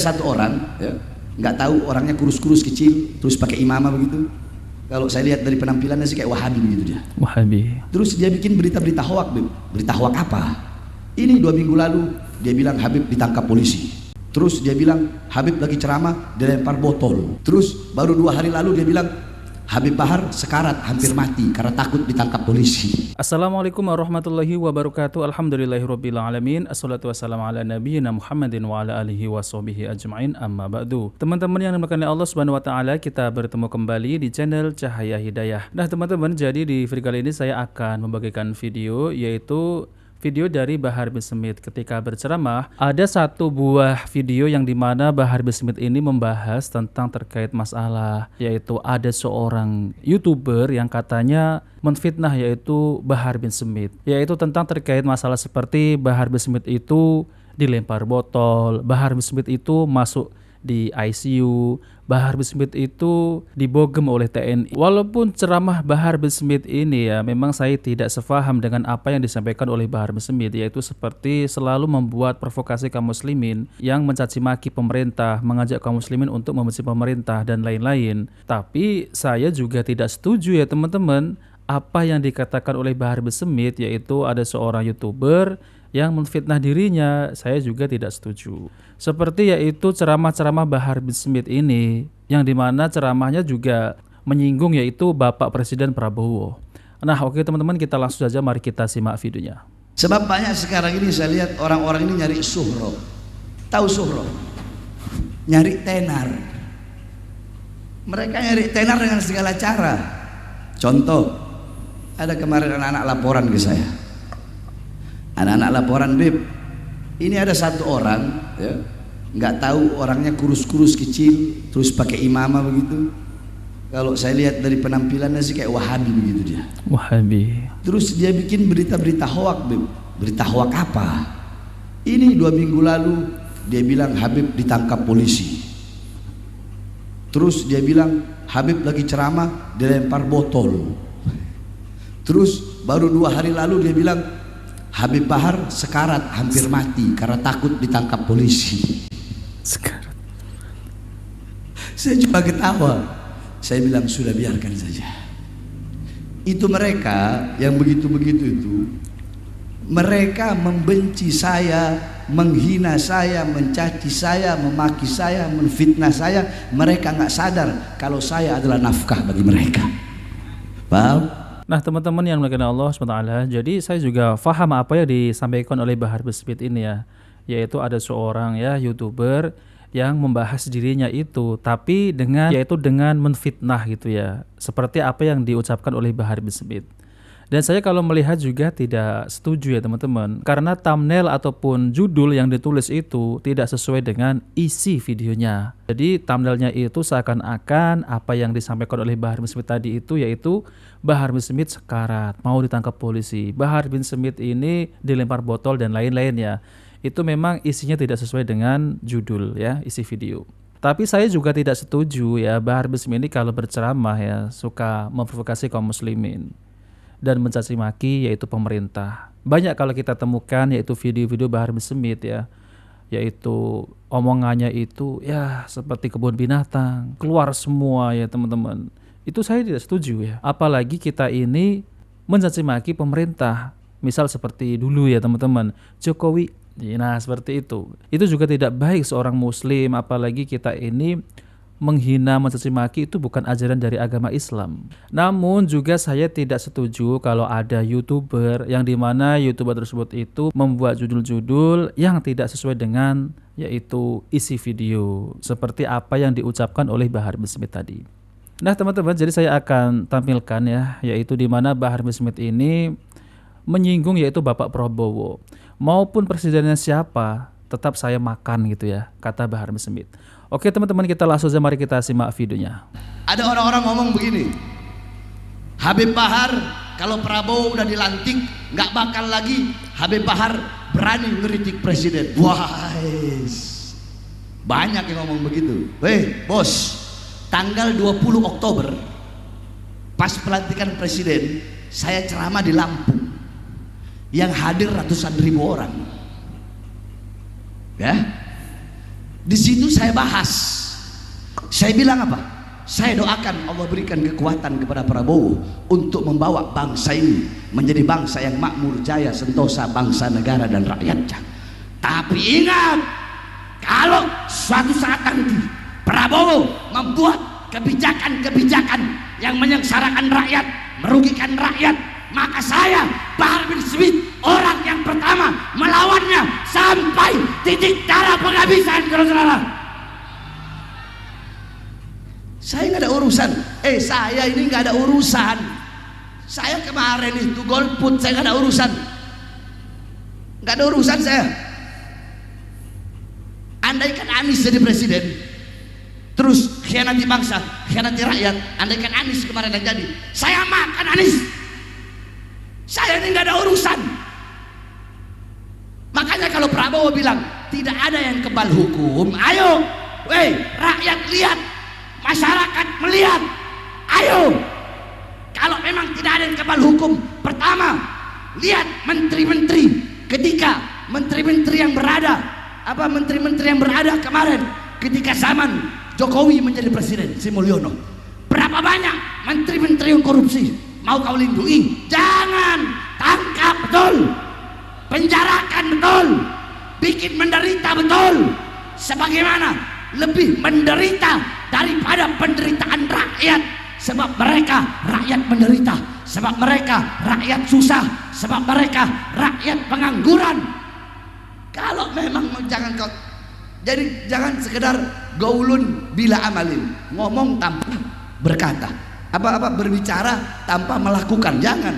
Satu orang, ya, nggak tahu orangnya kurus-kurus kecil, terus pakai imamah begitu. Kalau saya lihat dari penampilannya sih kayak Wahabi begitu dia. Wahabi. Terus dia bikin berita-berita hoak, berita hoak apa? Ini 2 minggu lalu dia bilang Habib ditangkap polisi. Terus dia bilang Habib lagi ceramah dilempar botol. Terus baru 2 hari lalu dia bilang Habib Bahar sekarat hampir mati karena takut ditangkap polisi. Assalamualaikum warahmatullahi wabarakatuh. Alhamdulillahirrabbilalamin. Assalatu wassalamu ala nabiyyina Muhammadin wa ala alihi wa sahbihi ajma'in, amma ba'du. Teman-teman yang dimuliakan Allah subhanahu wa ta'ala, kita bertemu kembali di channel Cahaya Hidayah. Nah teman-teman, jadi di video kali ini saya akan membagikan video, yaitu video dari Bahar bin Smith ketika berceramah. Ada satu buah video yang dimana Bahar bin Smith ini membahas tentang terkait masalah, yaitu ada seorang YouTuber yang katanya menfitnah yaitu Bahar bin Smith, yaitu tentang terkait masalah seperti Bahar bin Smith itu dilempar botol, Bahar bin Smith itu masuk di ICU, Bahar bin Smith itu dibogem oleh TNI. Walaupun ceramah Bahar bin Smith ini ya memang saya tidak sefaham dengan apa yang disampaikan oleh Bahar bin Smith, yaitu seperti selalu membuat provokasi kaum muslimin yang mencaci maki pemerintah, mengajak kaum muslimin untuk membenci pemerintah dan lain-lain. Tapi saya juga tidak setuju ya teman-teman apa yang dikatakan oleh Bahar bin Smith, yaitu ada seorang YouTuber yang menfitnah dirinya. Saya juga tidak setuju. Seperti yaitu ceramah-ceramah Bahar bin Smith ini, yang dimana ceramahnya juga menyinggung yaitu Bapak Presiden Prabowo. Nah oke teman-teman, kita langsung saja mari kita simak videonya. Sebab banyak sekarang ini saya lihat orang-orang ini nyari suhro. Tahu suhro? Nyari tenar. Mereka nyari tenar dengan segala cara. Contoh, ada kemarin anak-anak laporan ke saya. Anak-anak laporan, Beb, ini ada satu orang, ya, nggak tahu orangnya kurus-kurus kecil, terus pakai imamah begitu. Kalau saya lihat dari penampilannya sih kayak Wahabi begitu dia. Wahabi. Terus dia bikin berita-berita hoak, Beb. Berita hoak apa? Ini 2 minggu lalu dia bilang Habib ditangkap polisi. Terus dia bilang Habib lagi ceramah dilempar botol. Terus baru 2 hari lalu dia bilang Habib Bahar sekarat hampir mati karena takut ditangkap polisi. Sekarat. Saya cuma ketawa. Saya bilang sudah biarkan saja. Itu mereka yang begitu-begitu itu, mereka membenci saya, menghina saya, mencaci saya, memaki saya, menfitnah saya. Mereka nggak sadar kalau saya adalah nafkah bagi mereka. Paham? Nah teman-teman yang dimuliakan Allah SWT, jadi saya juga faham apa yang disampaikan oleh Bahar bin Smith ini ya, yaitu ada seorang ya YouTuber yang membahas dirinya itu, tapi dengan menfitnah gitu ya, seperti apa yang diucapkan oleh Bahar bin Smith. Dan saya kalau melihat juga tidak setuju ya teman-teman, karena thumbnail ataupun judul yang ditulis itu tidak sesuai dengan isi videonya. Jadi thumbnailnya itu seakan-akan apa yang disampaikan oleh Bahar bin Smith tadi itu, yaitu Bahar bin Smith sekarat, mau ditangkap polisi, Bahar bin Smith ini dilempar botol dan lain-lain ya. Itu memang isinya tidak sesuai dengan judul ya, isi video. Tapi saya juga tidak setuju ya, Bahar bin Smith ini kalau berceramah ya suka memprovokasi kaum muslimin dan mencaci maki yaitu pemerintah. Banyak kalau kita temukan yaitu video-video Bahar bin Smith ya, yaitu omongannya itu ya seperti kebun binatang, keluar semua ya teman-teman. Itu saya tidak setuju ya. Apalagi kita ini mencaci maki pemerintah. Misal seperti dulu ya teman-teman, Jokowi. Nah seperti itu. Itu juga tidak baik seorang muslim, apalagi kita ini menghina, mencaci maki itu bukan ajaran dari agama Islam. Namun juga saya tidak setuju kalau ada YouTuber yang dimana YouTuber tersebut itu membuat judul-judul yang tidak sesuai dengan yaitu isi video, seperti apa yang diucapkan oleh Bahar bin Smith tadi. Nah teman-teman, jadi saya akan tampilkan ya, yaitu dimana Bahar bin Smith ini menyinggung yaitu Bapak Prabowo, maupun presidennya siapa tetap saya makan gitu ya, kata Bahar bin Smith. Oke teman-teman, kita langsung saja mari kita simak videonya. Ada orang-orang ngomong begini, Habib Bahar kalau Prabowo udah dilantik nggak bakal lagi Habib Bahar berani ngeritik presiden. Wah, banyak yang ngomong begitu. Weh bos, tanggal 20 Oktober pas pelantikan presiden saya ceramah di Lampung, yang hadir ratusan ribu orang ya. Di situ saya bahas. Saya bilang apa? Saya doakan Allah berikan kekuatan kepada Prabowo untuk membawa bangsa ini menjadi bangsa yang makmur, jaya, sentosa, bangsa, negara, dan rakyatnya. Tapi ingat, kalau suatu saat nanti Prabowo membuat kebijakan-kebijakan yang menyengsarakan rakyat, merugikan rakyat, maka saya, Bahar bin Smith, orang yang pertama melawannya sampai titik darah penghabisan. Saudara, saya nggak ada urusan. Saya ini nggak ada urusan. Saya kemarin itu golput, saya nggak ada urusan. Nggak ada urusan saya. Andaikan Anies jadi presiden, terus khianati bangsa, khianati rakyat, andaikan Anies kemarin yang jadi, saya makan Anies. Saya ini nggak ada urusan. Makanya kalau Prabowo bilang tidak ada yang kebal hukum, ayo, rakyat lihat, masyarakat melihat, ayo. Kalau memang tidak ada yang kebal hukum, pertama, lihat menteri-menteri, ketika menteri-menteri yang berada kemarin ketika zaman Jokowi menjadi presiden, Sri Mulyono, berapa banyak menteri-menteri yang korupsi? Mau kau lindungi? Jangan, tangkap betul, penjarakan betul, bikin menderita betul, sebagaimana lebih menderita daripada penderitaan rakyat, sebab mereka rakyat menderita, sebab mereka rakyat susah, sebab mereka rakyat pengangguran. Kalau memang jangan sekedar gaulun bila amalin, ngomong tanpa berkata, berbicara tanpa melakukan. Jangan.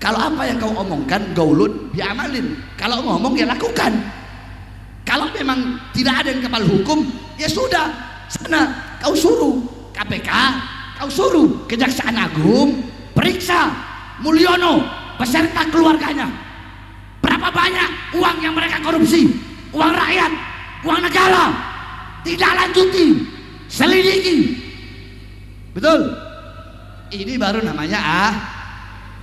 Kalau apa yang kau omongkan gaulun biamalin, kalau ngomong ya lakukan. Kalau memang tidak ada yang kebal hukum, ya sudah, sana kau suruh KPK, kau suruh Kejaksaan Agung periksa Mulyono beserta keluarganya. Berapa banyak uang yang mereka korupsi, uang rakyat, uang negara, tidak lanjuti, selidiki. Betul? Ini baru namanya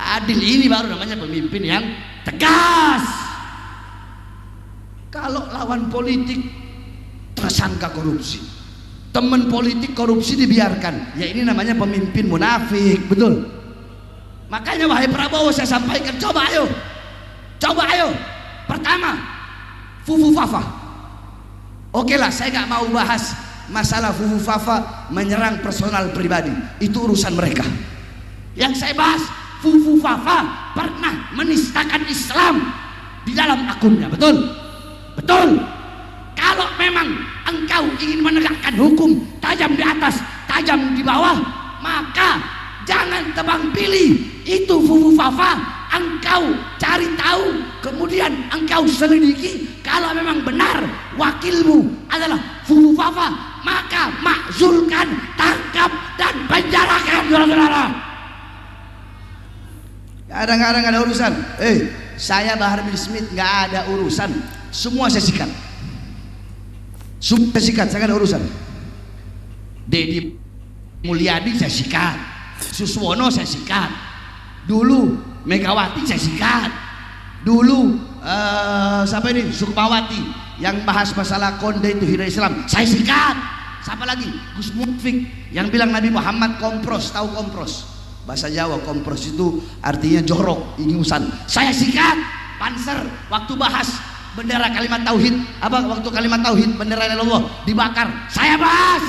adil, ini baru namanya pemimpin yang tegas. Kalau lawan politik tersangka korupsi, teman politik korupsi dibiarkan, ya ini namanya pemimpin munafik. Betul? Makanya wahai Prabowo, saya sampaikan, coba ayo. Pertama, Fufu Fafa. Oke lah, saya nggak mau bahas masalah Fufu Fafa menyerang personal pribadi, itu urusan mereka. Yang saya bahas, Fufu Fafa pernah menistakan Islam di dalam akunnya. Betul? Kalau memang engkau ingin menegakkan hukum tajam di atas, tajam di bawah, maka jangan tebang pilih. Itu Fufu Fafa, engkau cari tahu, kemudian engkau selidiki. Kalau memang benar wakilmu adalah Fufu Fafa, maka makzulkan, tangkap, dan penjarakan. Saudara-saudara, kadang-kadang ada urusan. Saya Bahar bin Smith nggak ada urusan, semua saya sikat. Saya nggak ada urusan. Deddy Mulyadi saya sikat, Suswono saya sikat, dulu Megawati saya sikat, dulu siapa ini Sukmawati yang bahas masalah konde itu hina Islam saya sikat. Siapa lagi? Gus Mufik yang bilang Nabi Muhammad kompros. Tahu kompros? Bahasa Jawa kompros itu artinya jorok, ingusan. Saya sikat. Panser waktu bahas bendera kalimat tauhid, waktu kalimat tauhid bendera Allah dibakar, saya bahas.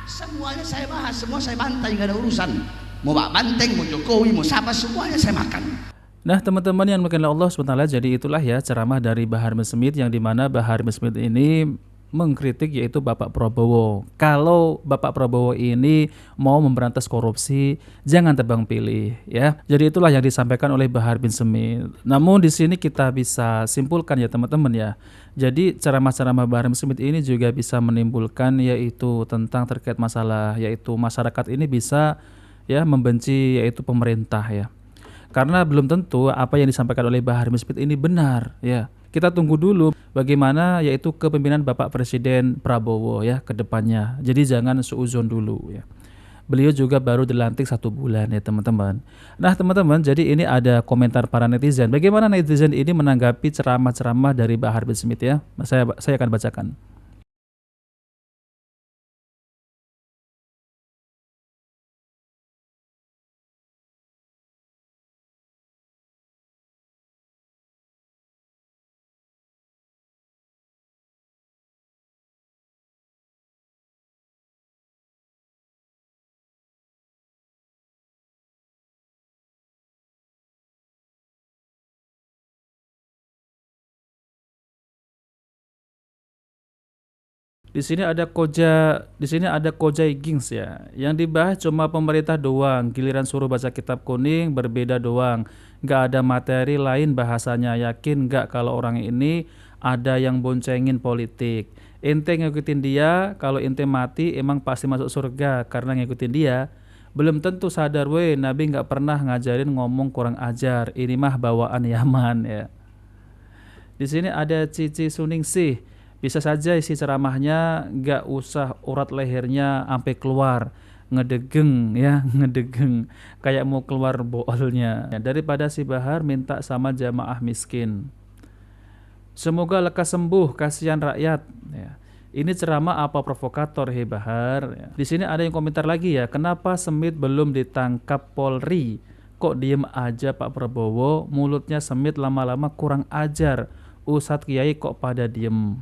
Semuanya saya bahas, semua saya bantai, nggak ada urusan. Mau Pak Banteng, mau Jokowi, mau siapa, semuanya saya makan. Nah teman-teman yang dimuliakan Allah SWT, jadi itulah ya ceramah dari Bahar bin Smith, yang dimana Bahar bin Smith ini mengkritik yaitu Bapak Prabowo. Kalau Bapak Prabowo ini mau memberantas korupsi, jangan tebang pilih ya. Jadi itulah yang disampaikan oleh Bahar bin Smith. Namun di sini kita bisa simpulkan ya teman-teman ya. Jadi ceramah-ceramah Bahar bin Smith ini juga bisa menimbulkan yaitu tentang terkait masalah yaitu masyarakat ini bisa ya membenci yaitu pemerintah ya. Karena belum tentu apa yang disampaikan oleh Bahar bin Smith ini benar ya. Kita tunggu dulu bagaimana yaitu kepemimpinan Bapak Presiden Prabowo ya ke depannya. Jadi jangan suuzon dulu ya. Beliau juga baru dilantik 1 bulan ya teman-teman. Nah teman-teman, jadi ini ada komentar para netizen. Bagaimana netizen ini menanggapi ceramah-ceramah dari Bahar bin Smith ya? Saya akan bacakan. Di sini ada Kojai Gings ya. Yang dibahas cuma pemerintah doang, giliran suruh baca kitab kuning berbeda doang. Nggak ada materi lain bahasanya. Yakin nggak kalau orang ini ada yang boncengin politik? Ente ngikutin dia, kalau ente mati emang pasti masuk surga karena ngikutin dia. Belum tentu sadar weh, Nabi nggak pernah ngajarin ngomong kurang ajar. Ini mah bawaan Yaman ya. Di sini ada Cici Suningsih. Bisa saja isi ceramahnya nggak usah urat lehernya sampai keluar, ngedegeng ya, ngedegeng kayak mau keluar boolnya. Ya, daripada si Bahar minta sama jamaah miskin. Semoga lekas sembuh, kasihan rakyat. Ya. Ini ceramah apa provokator he Bahar? Ya. Di sini ada yang komentar lagi ya, kenapa Semit belum ditangkap Polri? Kok diem aja Pak Prabowo? Mulutnya Semit lama-lama kurang ajar. Ustadz Kiai kok pada diem.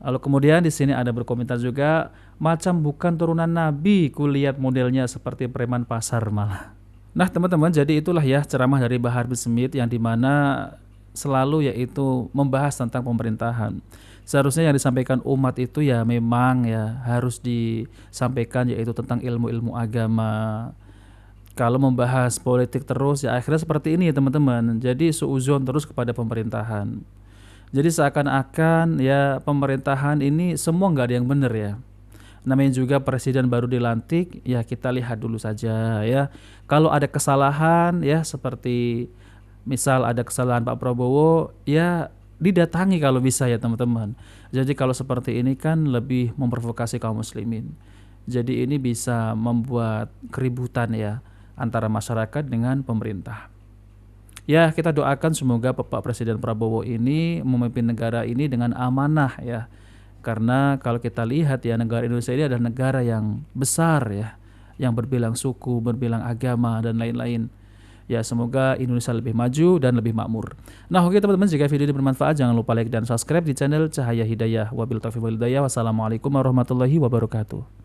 Lalu kemudian di sini ada berkomentar juga, macam bukan turunan Nabi, kulihat modelnya seperti preman pasar malah. Nah teman-teman, jadi itulah ya ceramah dari Bahar bin Smith yang dimana selalu yaitu membahas tentang pemerintahan. Seharusnya yang disampaikan umat itu ya memang ya harus disampaikan yaitu tentang ilmu-ilmu agama. Kalau membahas politik terus ya akhirnya seperti ini ya teman-teman. Jadi suuzon terus kepada pemerintahan. Jadi seakan-akan ya pemerintahan ini semua nggak ada yang benar ya. Namanya juga presiden baru dilantik ya kita lihat dulu saja ya. Kalau ada kesalahan ya seperti misal ada kesalahan Pak Prabowo ya didatangi kalau bisa ya teman-teman. Jadi kalau seperti ini kan lebih memprovokasi kaum muslimin. Jadi ini bisa membuat keributan ya antara masyarakat dengan pemerintah. Ya kita doakan semoga Bapak Presiden Prabowo ini memimpin negara ini dengan amanah ya. Karena kalau kita lihat ya negara Indonesia ini adalah negara yang besar ya. Yang berbilang suku, berbilang agama dan lain-lain. Ya semoga Indonesia lebih maju dan lebih makmur. Nah oke teman-teman, jika video ini bermanfaat jangan lupa like dan subscribe di channel Cahaya Hidayah. Wabillahi taufiq wal hidayah. Wassalamualaikum warahmatullahi wabarakatuh.